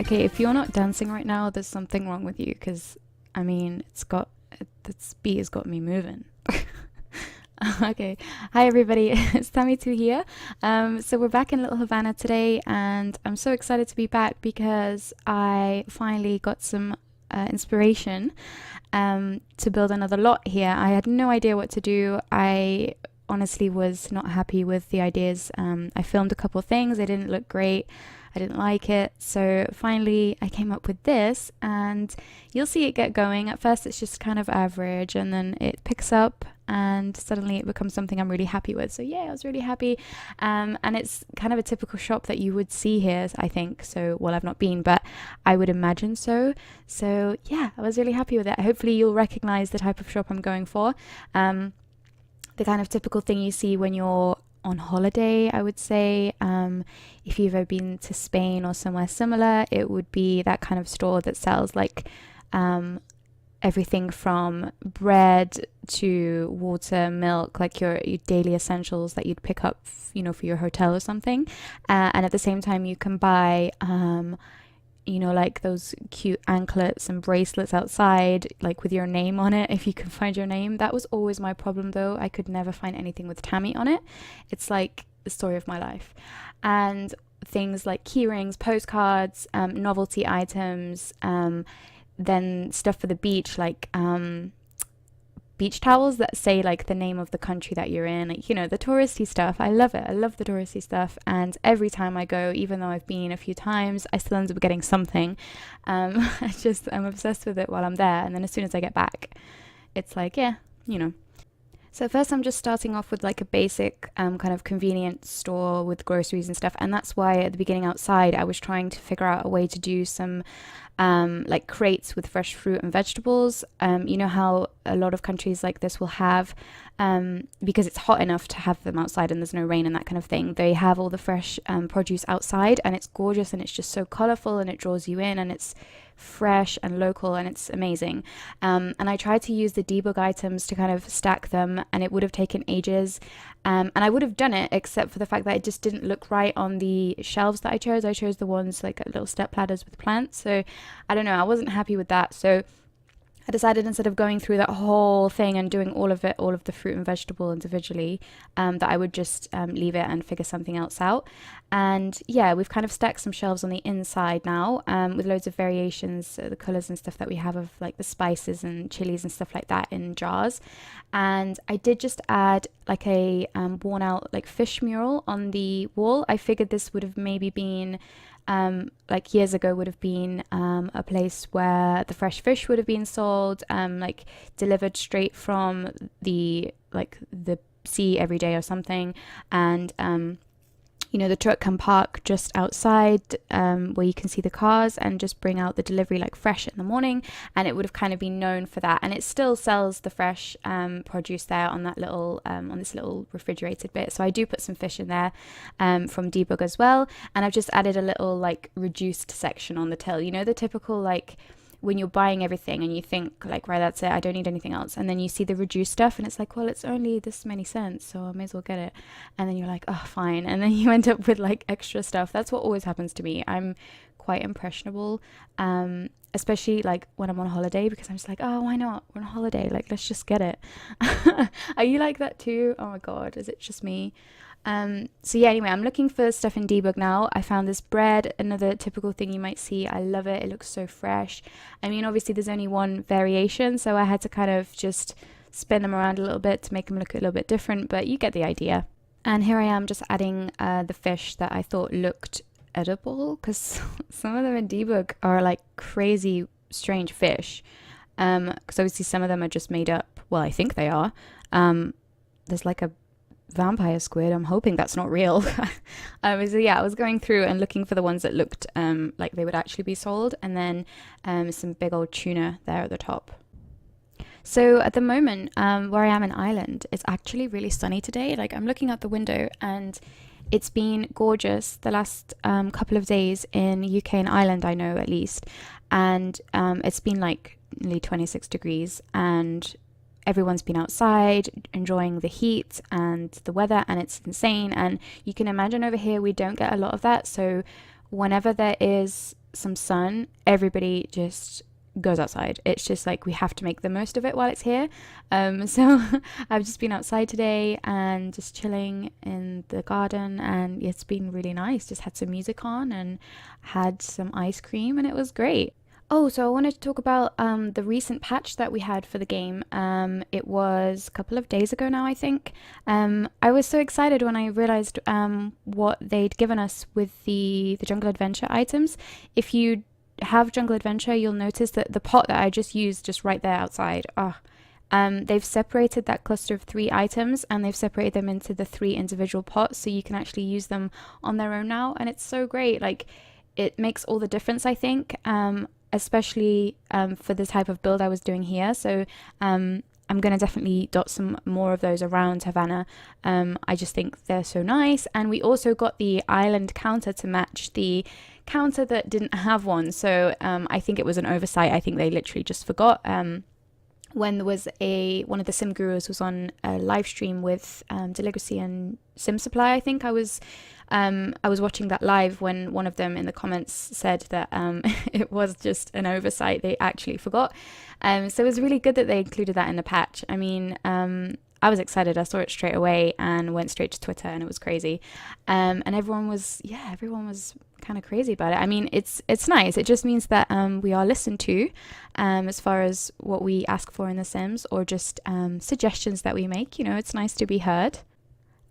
Okay, if you're not dancing right now, there's something wrong with you because, I mean, the beat has got me moving. Okay, hi everybody, it's Tamitou here. So we're back in Little Havana today, and I'm so excited to be back because I finally got some inspiration to build another lot here. I had no idea what to do. I honestly was not happy with the ideas. I filmed a couple things, they didn't look great. I didn't like it. So finally, I came up with this, and you'll see it get going. At first, it's just kind of average, and then it picks up, and suddenly it becomes something I'm really happy with. So, yeah, I was really happy. And it's kind of a typical shop that you would see here, I think. So, well, I've not been, but I would imagine so. So, yeah, I was really happy with it. Hopefully, you'll recognize the type of shop I'm going for. The kind of typical thing you see when you're on holiday, I would say. If you've ever been to Spain or somewhere similar, it would be that kind of store that sells like everything from bread to water, milk, like your daily essentials that you'd pick up, for your hotel or something. And at the same time, you can buy like those cute anklets and bracelets outside, like with your name on it, if you can find your name. That was always my problem, though. I could never find anything with Tammy on it. It's like the story of my life. And things like key rings, postcards, novelty items, then stuff for the beach, like beach towels that say like the name of the country that you're in, like the touristy stuff. I love it. I love the touristy stuff, and every time I go, even though I've been a few times, I still end up getting something. I'm obsessed with it while I'm there, and then as soon as I get back, it's like, yeah. So first I'm just starting off with like a basic kind of convenient store with groceries and stuff, and that's why at the beginning outside I was trying to figure out a way to do some like crates with fresh fruit and vegetables. You know how a lot of countries like this will have, because it's hot enough to have them outside and there's no rain and that kind of thing, they have all the fresh produce outside, and it's gorgeous and it's just so colorful and it draws you in, and it's fresh and local, and it's amazing. And I tried to use the debug items to kind of stack them, and it would have taken ages. And I would have done it, except for the fact that it just didn't look right on the shelves that I chose. I chose the ones like little step ladders with plants. So I don't know, I wasn't happy with that. So I decided, instead of going through that whole thing and doing all of it, all of the fruit and vegetable individually, that I would just leave it and figure something else out. And yeah, we've kind of stacked some shelves on the inside now, with loads of variations, the colours and stuff that we have of like the spices and chilies and stuff like that in jars. And I did just add like a worn out like fish mural on the wall. I figured this would have maybe been like years ago, would have been a place where the fresh fish would have been sold, like delivered straight from the sea every day or something. And the truck can park just outside, where you can see the cars, and just bring out the delivery like fresh in the morning, and it would have kind of been known for that. And it still sells the fresh produce there on that little on this little refrigerated bit. So I do put some fish in there from debug as well, and I've just added a little like reduced section on the till, the typical like when you're buying everything and you think like, right, that's it, I don't need anything else, and then you see the reduced stuff and it's like, well, it's only this many cents, so I may as well get it. And then you're like, oh, fine, and then you end up with like extra stuff. That's what always happens to me. I'm quite impressionable, especially like when I'm on holiday, because I'm just like, oh, why not, we're on holiday, like let's just get it. Are you like that too? Oh my god, is it just me? So yeah, anyway, I'm looking for stuff in debug now. I found this bread, another typical thing you might see. I love it. It looks so fresh. I mean, obviously there's only one variation, so I had to kind of just spin them around a little bit to make them look a little bit different, but you get the idea. And here I am just adding the fish that I thought looked edible, because some of them in debug are like crazy strange fish. Because obviously some of them are just made up. Well, I think they are. There's like a vampire squid. I'm hoping that's not real. I was going through and looking for the ones that looked like they would actually be sold, and then some big old tuna there at the top. So at the moment, where I am in Ireland, it's actually really sunny today. Like, I'm looking out the window and it's been gorgeous the last couple of days in UK and Ireland, I know, at least. And it's been like nearly 26 degrees, and everyone's been outside enjoying the heat and the weather, and it's insane. And you can imagine over here we don't get a lot of that. So whenever there is some sun, everybody just goes outside. It's just like we have to make the most of it while it's here. So I've just been outside today and just chilling in the garden, and it's been really nice. Just had some music on and had some ice cream, and it was great. Oh, so I wanted to talk about the recent patch that we had for the game. It was a couple of days ago now, I think. I was so excited when I realized what they'd given us with the Jungle Adventure items. If you have Jungle Adventure, you'll notice that the pot that I just used just right there outside, they've separated that cluster of 3 items, and they've separated them into the 3 individual pots, so you can actually use them on their own now, and it's so great. Like, it makes all the difference, I think, especially for the type of build I was doing here. So I'm going to definitely dot some more of those around Havana. I just think they're so nice. And we also got the island counter to match the counter that didn't have one. So I think it was an oversight. I think they literally just forgot. When there was one of the sim gurus was on a live stream with Deligracy and Sim Supply, I think I was watching that live when one of them in the comments said that it was just an oversight. They actually forgot. So it was really good that they included that in the patch. I mean, I was excited. I saw it straight away and went straight to Twitter, and it was crazy. And everyone was kind of crazy about it. I mean, it's nice. It just means that we are listened to as far as what we ask for in The Sims, or just suggestions that we make. You know, it's nice to be heard.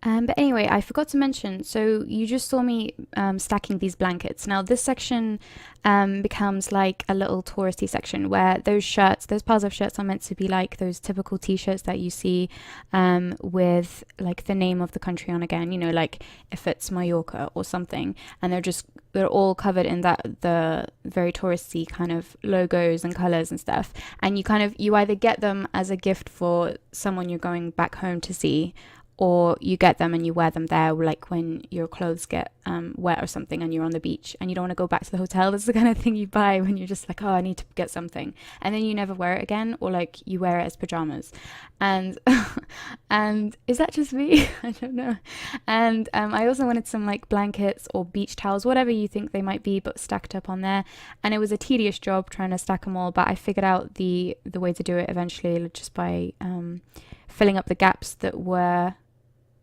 But anyway, I forgot to mention, so you just saw me stacking these blankets. Now this section becomes like a little touristy section where those piles of shirts are meant to be like those typical t-shirts that you see with like the name of the country on again, you know, like if it's Mallorca or something, and they're all covered in the very touristy kind of logos and colors and stuff. And you either get them as a gift for someone you're going back home to see, or you get them and you wear them there, like when your clothes get wet or something and you're on the beach and you don't want to go back to the hotel. That's the kind of thing you buy when you're just like, oh, I need to get something, and then you never wear it again, or like you wear it as pajamas. And and is that just me? I don't know. And I also wanted some like blankets or beach towels, whatever you think they might be, but stacked up on there. And it was a tedious job trying to stack them all, but I figured out the way to do it eventually, just by filling up the gaps that were,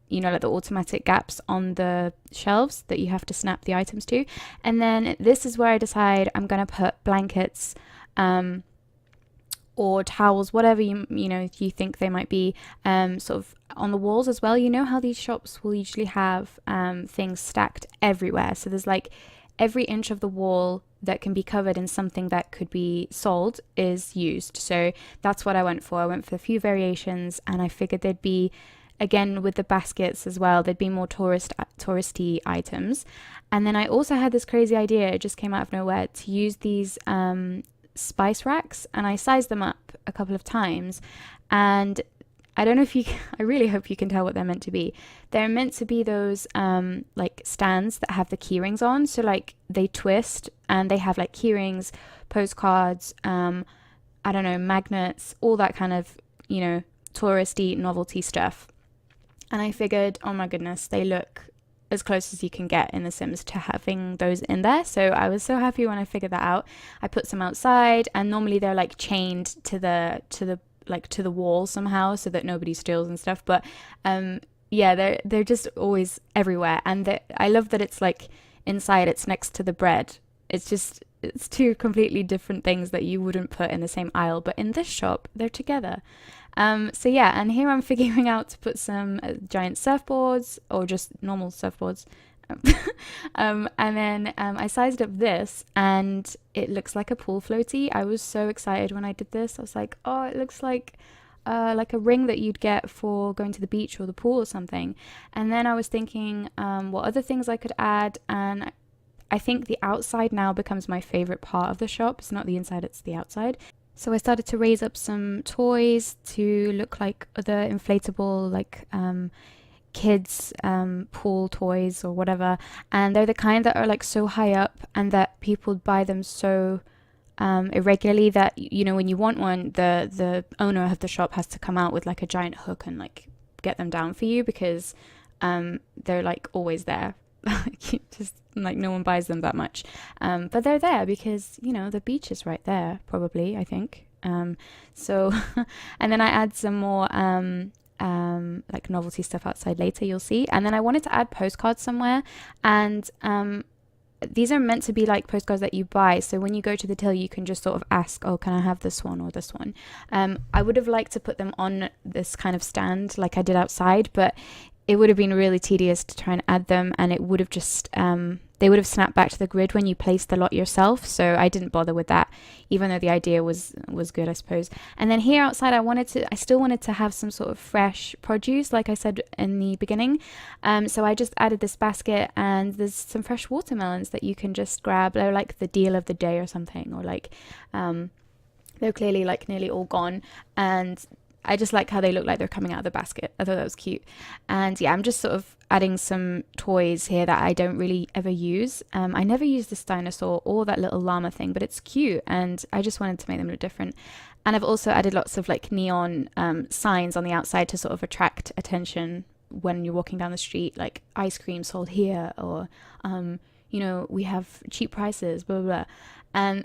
you know, like the automatic gaps on the shelves that you have to snap the items to. And then this is where I decide I'm going to put blankets or towels, whatever you know, if you think they might be, sort of on the walls as well. You know how these shops will usually have things stacked everywhere. So there's like every inch of the wall that can be covered in something that could be sold is used. So that's what I went for. I went for a few variations, and I figured there'd be, again, with the baskets as well, there'd be more touristy items. And then I also had this crazy idea, it just came out of nowhere, to use these spice racks, and I sized them up a couple of times, and I don't know if I really hope you can tell what they're meant to be. They're meant to be those like stands that have the keyrings on, so like they twist and they have like keyrings, postcards, I don't know, magnets, all that kind of, you know, touristy novelty stuff. And I figured, oh my goodness, they look as close as you can get in The Sims to having those in there. So I was so happy when I figured that out. I put some outside, and normally they're like chained to the wall somehow so that nobody steals and stuff. But yeah, they're just always everywhere. And I love that it's like inside, it's next to the bread. It's 2 completely different things that you wouldn't put in the same aisle, but in this shop they're together. So yeah, and here I'm figuring out to put some giant surfboards, or just normal surfboards. And then I sized up this, and it looks like a pool floaty. I was so excited when I did this. I was like, oh, it looks like a ring that you'd get for going to the beach or the pool or something. And then I was thinking what other things I could add, and I think the outside now becomes my favorite part of the shop. It's not the inside, it's the outside. So I started to raise up some toys to look like the inflatable, like kids pool toys or whatever. And they're the kind that are like so high up, and that people buy them so irregularly that, you know, when you want one, the owner of the shop has to come out with like a giant hook and like get them down for you, because they're like always there. like no one buys them that much. But they're there because, you know, the beach is right there, probably, I think. So, and then I add some more like novelty stuff outside later, you'll see. And then I wanted to add postcards somewhere, and these are meant to be like postcards that you buy. So when you go to the till, you can just sort of ask, oh, can I have this one or this one? I would have liked to put them on this kind of stand like I did outside, but it would have been really tedious to try and add them, and it would have just they would have snapped back to the grid when you placed the lot yourself. So I didn't bother with that, even though the idea was good, I suppose. And then here outside, I still wanted to have some sort of fresh produce, like I said in the beginning. So I just added this basket, and there's some fresh watermelons that you can just grab. They're like the deal of the day or something, or like they're clearly like nearly all gone, and I just like how they look like they're coming out of the basket. I thought that was cute. And yeah, I'm just sort of adding some toys here that I don't really ever use. I never use this dinosaur or that little llama thing, but it's cute, and I just wanted to make them look different. And I've also added lots of like neon signs on the outside to sort of attract attention when you're walking down the street, like ice cream sold here, or you know, we have cheap prices, blah blah blah. And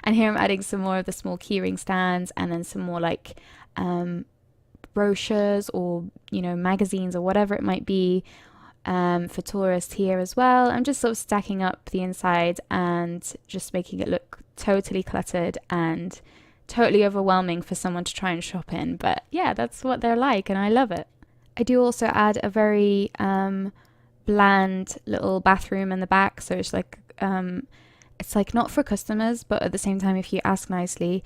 and here I'm adding some more of the small keyring stands, and then some more like brochures or, you know, magazines or whatever it might be for tourists here as well. I'm just sort of stacking up the inside and just making it look totally cluttered and totally overwhelming for someone to try and shop in. But yeah, that's what they're like, and I love it. I do also add a very bland little bathroom in the back, so it's like not for customers, but at the same time, if you ask nicely,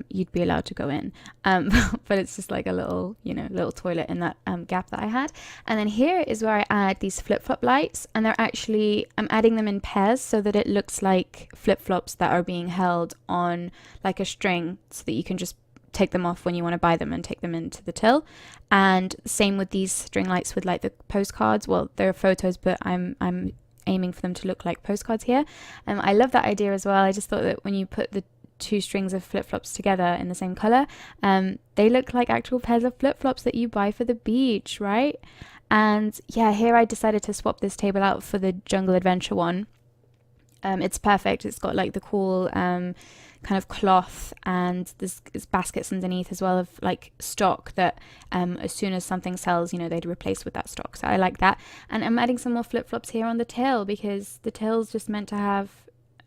you'd be allowed to go in. But it's just like a little, you know, little toilet in that gap that I had. And then here is where I add these flip-flop lights, and they're actually, I'm adding them in pairs so that it looks like flip-flops that are being held on like a string, so that you can just take them off when you want to buy them and take them into the till. And same with these string lights with like the postcards. Well, they're photos, but I'm aiming for them to look like postcards here. I love that idea as well. I just thought that when you put the two strings of flip-flops together in the same color, they look like actual pairs of flip-flops that you buy for the beach, right? And yeah, here I decided to swap this table out for the Jungle Adventure one. It's perfect. It's got like the cool kind of cloth, and there's baskets underneath as well of like stock that as soon as something sells, you know, they'd replace with that stock. So I like that. And I'm adding some more flip-flops here on the tail, because the tail's just meant to have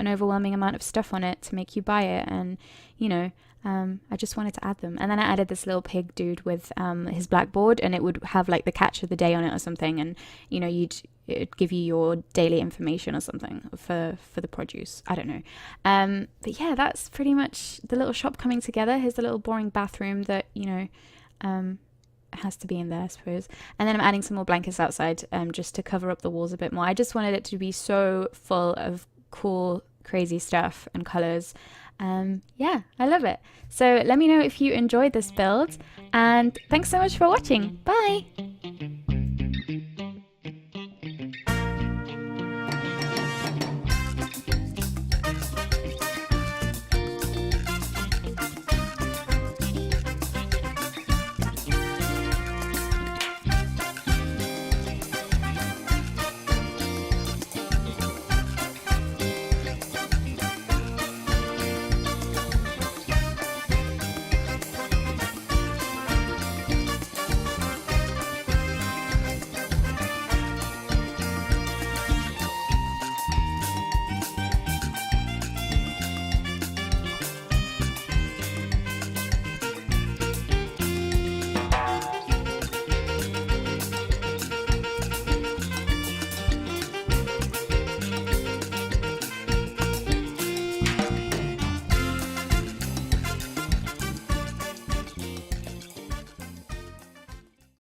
an overwhelming amount of stuff on it to make you buy it. And, you know, I just wanted to add them. And then I added this little pig dude with his blackboard, and it would have like the catch of the day on it or something, and, you know, it'd give you your daily information or something for the produce. I don't know. But yeah, that's pretty much the little shop coming together. Here's the little boring bathroom that, you know, has to be in there, I suppose. And then I'm adding some more blankets outside just to cover up the walls a bit more. I just wanted it to be so full of cool, crazy stuff and colors. Yeah, I love it. So let me know if you enjoyed this build, and thanks so much for watching. Bye!